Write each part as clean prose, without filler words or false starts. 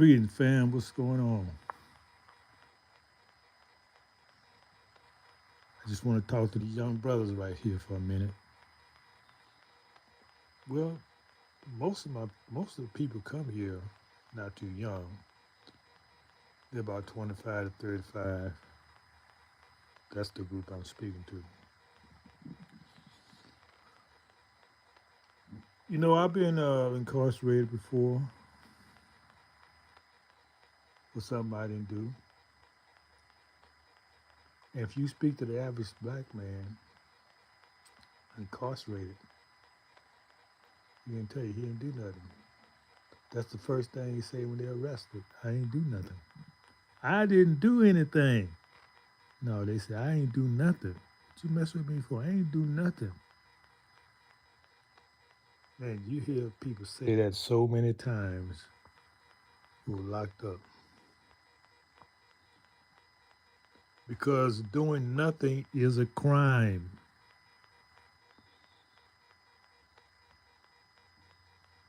Greetings, fam. What's going on? I just want to talk to the young brothers right here for a minute. Well, most of the people come here not too young. They're about 25 to 35. That's the group I'm speaking to. You know, I've been incarcerated before for something I didn't do. And if you speak to the average black man incarcerated, he can tell you he didn't do nothing. That's the first thing he say when they're arrested. I ain't do nothing. I didn't do anything. No, they say I ain't do nothing. What you mess with me for? I ain't do nothing. Man, you hear people say that so many times who are locked up because doing nothing is a crime.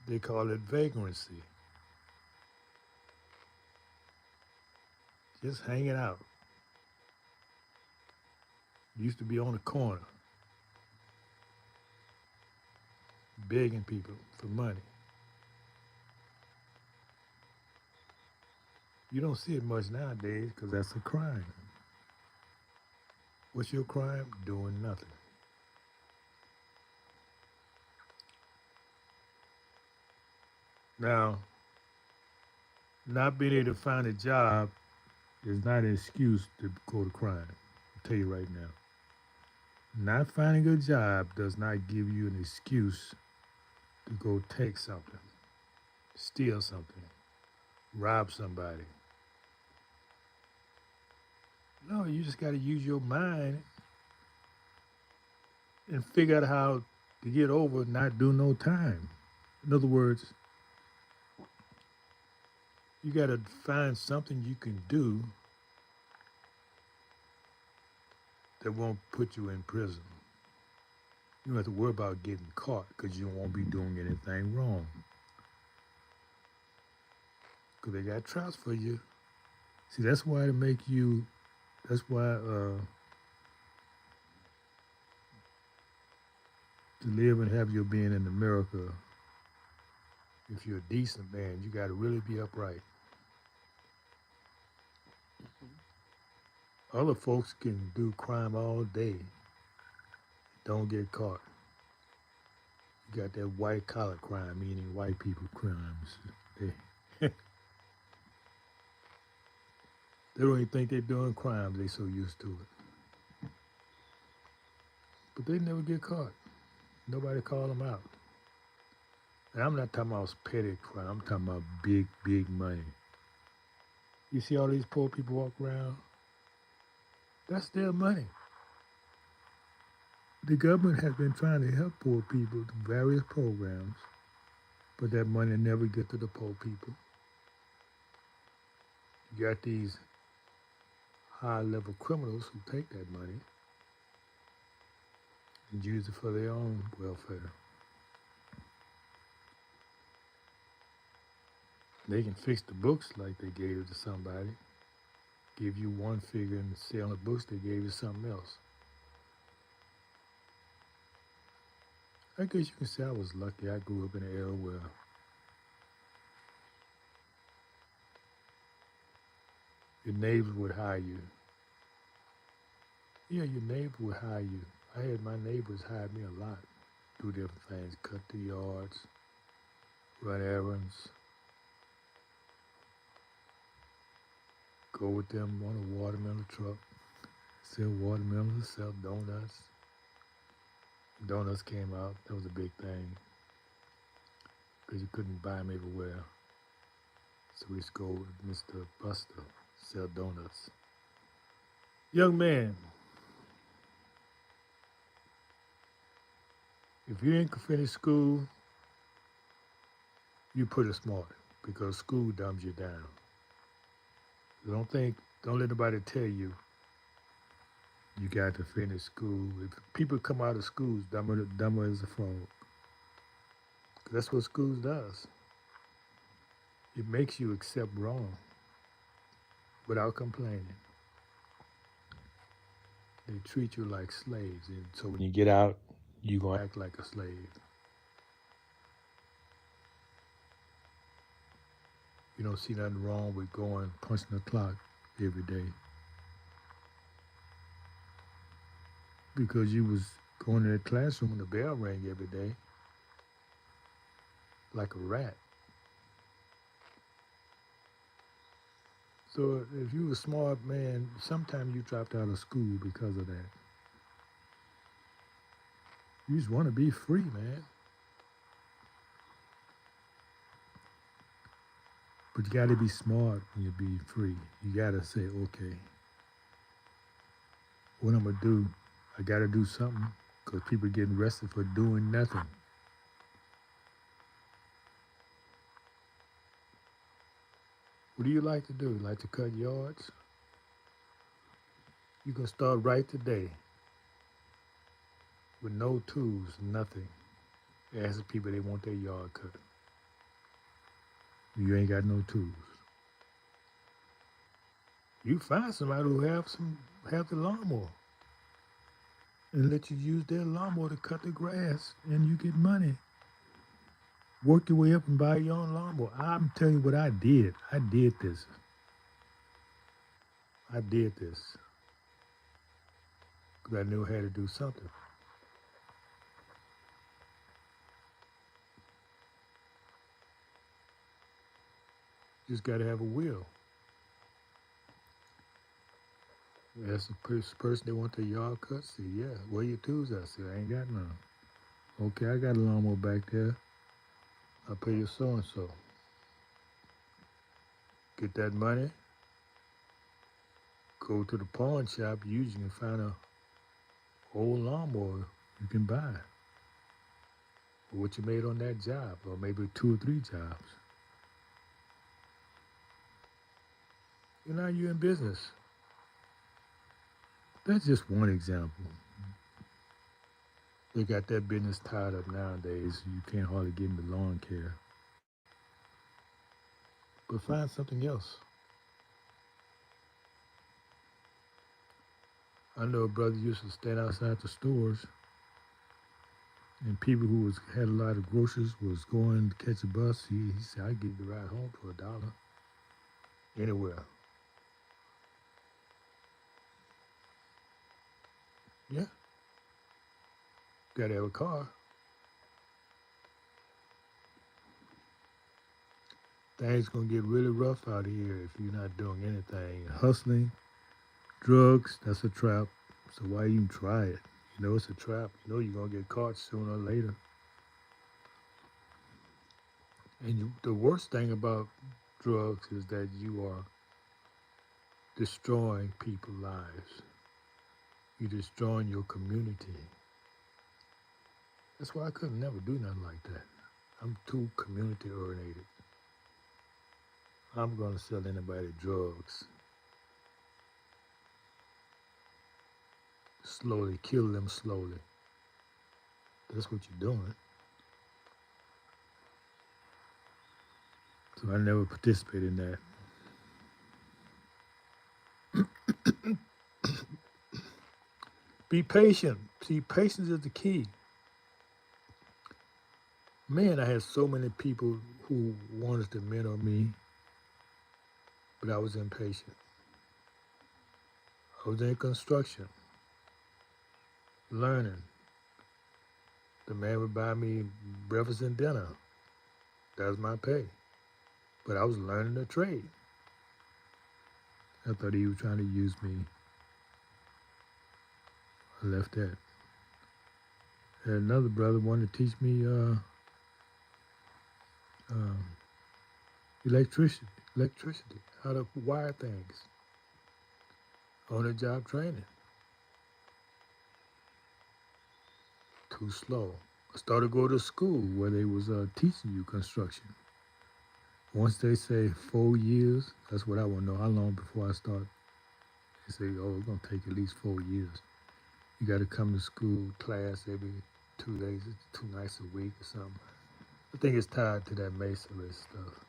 They call it vagrancy. Just hanging out. Used to be on the corner begging people for money. You don't see it much nowadays because that's a crime. What's your crime? Doing nothing. Now, not being able to find a job is not an excuse to go to crime. I'll tell you right now. Not finding a job does not give you an excuse to go take something, steal something, rob somebody. No, you just got to use your mind and figure out how to get over not do no time. In other words, you got to find something you can do that won't put you in prison. You don't have to worry about getting caught because you won't be doing anything wrong. Because they got trials for you. See, that's why to make you, that's why to live and have your being in America, if you're a decent man, you got to really be upright. Other folks can do crime all day, don't get caught. You got that white collar crime, meaning white people crimes. They, they don't even think they're doing crimes. They so used to it, but they never get caught. Nobody call them out. And I'm not talking about petty crime. I'm talking about big, big money. You see all these poor people walk around. That's their money. The government has been trying to help poor people through various programs, but that money never get to the poor people. You got these high level criminals who take that money and use it for their own welfare. They can fix the books like they gave it to somebody, give you one figure and say on the books they gave you something else. I guess you can say I was lucky. I grew up in an era where your neighbors would hire you. Yeah, your neighbor would hire you. I had my neighbors hire me a lot, do different things, cut the yards, run errands, go with them on a watermelon truck, sell watermelons, sell donuts. Donuts came out. That was a big thing because you couldn't buy them everywhere. So we used to go with Mr. Buster, sell donuts. Young man, if you didn't finish school, you pretty smart because school dumbs you down. Don't think, don't let nobody tell you you got to finish school. If people come out of schools dumber as a frog, that's what schools does. It makes you accept wrong without complaining. They treat you like slaves, and so when you get out, you gonna act like a slave. You don't see nothing wrong with going punching the clock every day because you was going to that classroom and the bell rang every day like a rat. So if you a smart man, sometimes you dropped out of school because of that. You just want to be free, man. But you got to be smart when you be free. You got to say, okay, what I'm gonna do? I got to do something because people getting arrested for doing nothing. What do you like to do? Like to cut yards? You can start right today with no tools, nothing. Asking people they want their yard cut. You ain't got no tools. You find somebody who have the lawnmower and let you use their lawnmower to cut the grass and you get money. Work your way up and buy your own lawnmower. I'm telling you what I did. I did this. I did this because I knew I had to do something. Just got to have a will. Ask the person they want their yard cut. Say, yeah, where your tools at? Say, I ain't got none. Okay, I got a lawnmower back there. I'll pay you so and so. Get that money. Go to the pawn shop. Usually you can find a old lawnmower you can buy. What you made on that job, or maybe 2 or 3 jobs. Now you're in business. That's just one example. They got that business tied up nowadays. You can't hardly get into lawn care. But find something else. I know a brother used to stand outside the stores, and people who had a lot of groceries was going to catch a bus. He said, "I get the ride home for $1 anywhere." Yeah, gotta have a car. Things gonna get really rough out here if you're not doing anything. Hustling, drugs, that's a trap. So why even try it? You know it's a trap. You know you're gonna get caught sooner or later. And the worst thing about drugs is that you are destroying people's lives. You're destroying your community. That's why I could never do nothing like that. I'm too community oriented. I'm gonna sell anybody drugs. Slowly, kill them slowly. That's what you're doing. So I never participate in that. Be patient. See, patience is the key. Man, I had so many people who wanted to mentor me, but I was impatient. I was in construction, learning. The man would buy me breakfast and dinner. That was my pay. But I was learning the trade. I thought he was trying to use me. I left that. And another brother wanted to teach me um, electricity, how to wire things, on the job training. Too slow. I started to go to school where they was teaching you construction. Once they say 4 years, that's what I want to know. How long before I start? They say, oh, it's gonna take at least 4 years. You got to come to school class every 2 days, 2 nights a week or something. I think it's tied to that masonry stuff.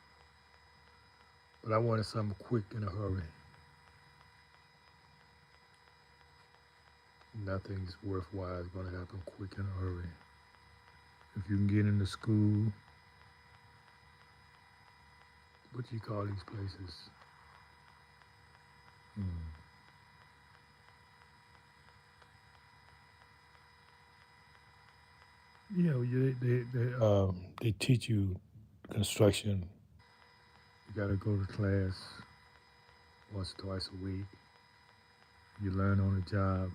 But I wanted something quick in a hurry. Nothing's worthwhile is going to happen quick in a hurry. If you can get into school, what do you call these places? Hmm. You know, they teach you construction. You got to go to class once, twice a week. You learn on the job.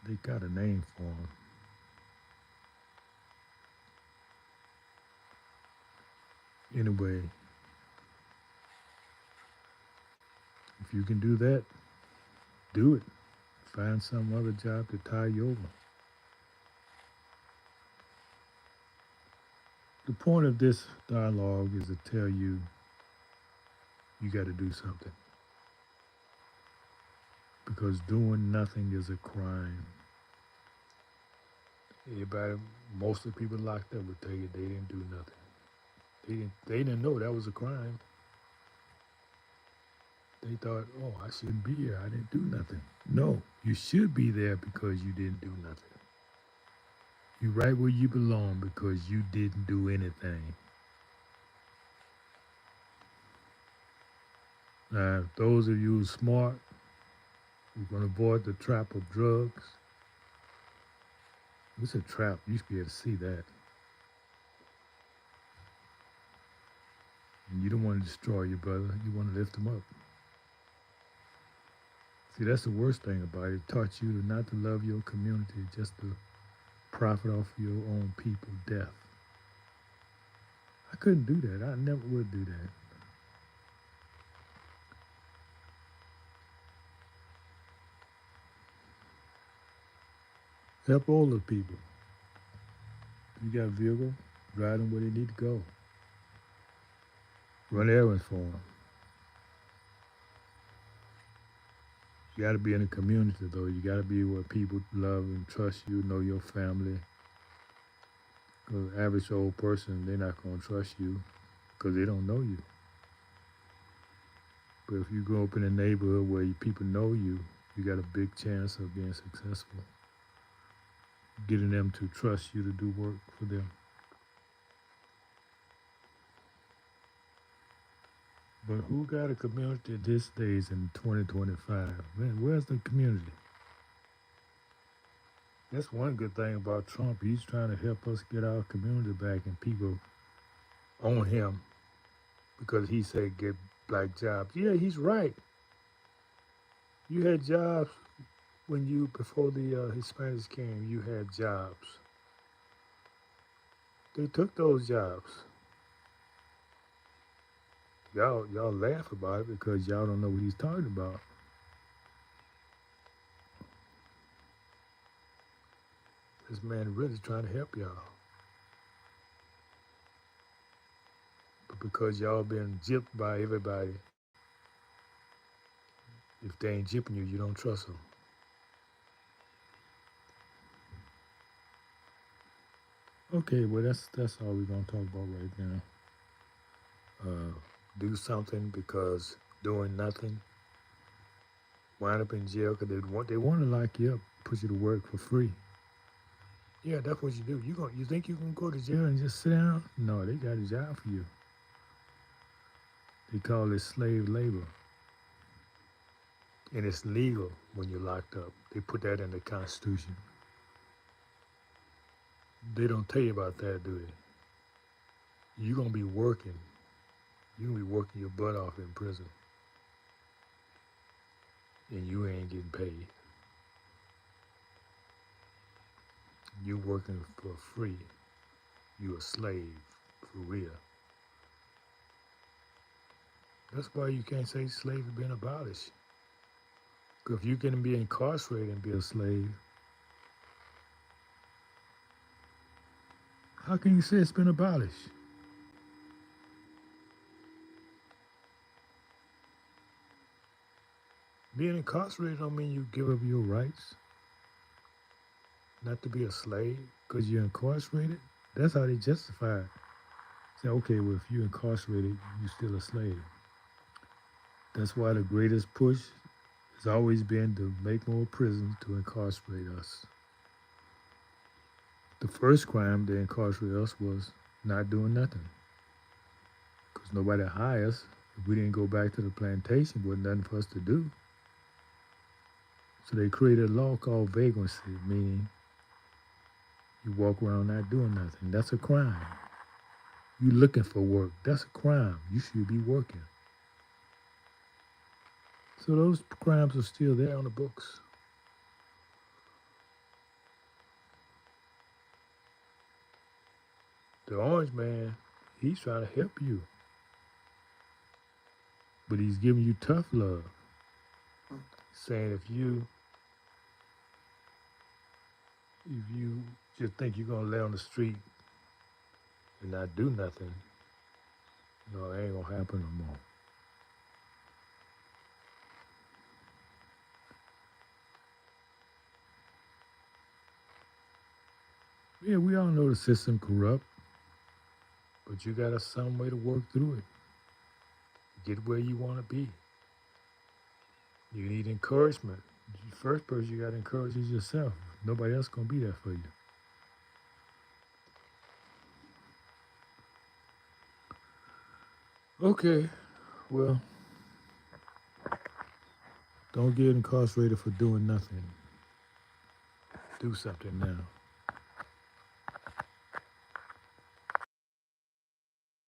They got a name for them. Anyway, if you can do that, do it. Find some other job to tie you over. The point of this dialogue is to tell you you got to do something because doing nothing is a crime. Everybody, most of the people locked up would tell you they didn't do nothing. They didn't know that was a crime. They thought, oh, I shouldn't be here. I didn't do nothing. No, you should be there because you didn't do nothing. You right where you belong because you didn't do anything. Now, those of you who are smart, who are going to avoid the trap of drugs, it's a trap. You should be able to see that. And you don't want to destroy your brother. You want to lift him up. See, that's the worst thing about it. It taught you to not to love your community, just to profit off your own people death. I couldn't do that. I never would do that. Help older people. You got a vehicle, drive them where they need to go. Run errands for them. You got to be in a community, though. You got to be where people love and trust you, know your family. Because the average old person, they're not going to trust you because they don't know you. But if you grow up in a neighborhood where people know you, you got a big chance of being successful. Getting them to trust you to do work for them. But who got a community these days in 2025? Man, where's the community? That's one good thing about Trump. He's trying to help us get our community back, and people own him because he said get black jobs. Yeah, he's right. You had jobs when you before the Hispanics came. You had jobs. They took those jobs. Y'all laugh about it because y'all don't know what he's talking about. This man really trying to help y'all. But because y'all been gypped by everybody, if they ain't gypping you, you don't trust them. Okay, well that's all we're gonna talk about right now. Do something because doing nothing, wind up in jail because they want to lock you up, put you to work for free. Yeah, that's what you do. You think you can go to jail and just sit down? No, they got a job for you. They call it slave labor, and it's legal when you're locked up. They put that in the Constitution. They don't tell you about that, do they? You're gonna be working. You're gonna be working your butt off in prison, and you ain't getting paid. You working for free. You a slave for real. That's why you can't say slavery been abolished. Because if you can be incarcerated and be a slave, how can you say it's been abolished? Being incarcerated don't mean you give up your rights not to be a slave because you're incarcerated. That's how they justify it. Say, okay, well, if you're incarcerated, you're still a slave. That's why the greatest push has always been to make more prisons to incarcerate us. The first crime to incarcerate us was not doing nothing, because nobody hired us. If we didn't go back to the plantation, there wasn't nothing for us to do. So they created a law called vagrancy, meaning you walk around not doing nothing. That's a crime. You looking for work. That's a crime. You should be working. So those crimes are still there on the books. The orange man, he's trying to help you, but he's giving you tough love, saying if you just think you're gonna lay on the street and not do nothing, no, it ain't gonna happen no more. Yeah, we all know the system corrupt, but you got some way to work through it. Get where you want to be. You need encouragement. The first person you got to encourage is yourself. Nobody else gonna be there for you. Okay, well, don't get incarcerated for doing nothing. Do something now.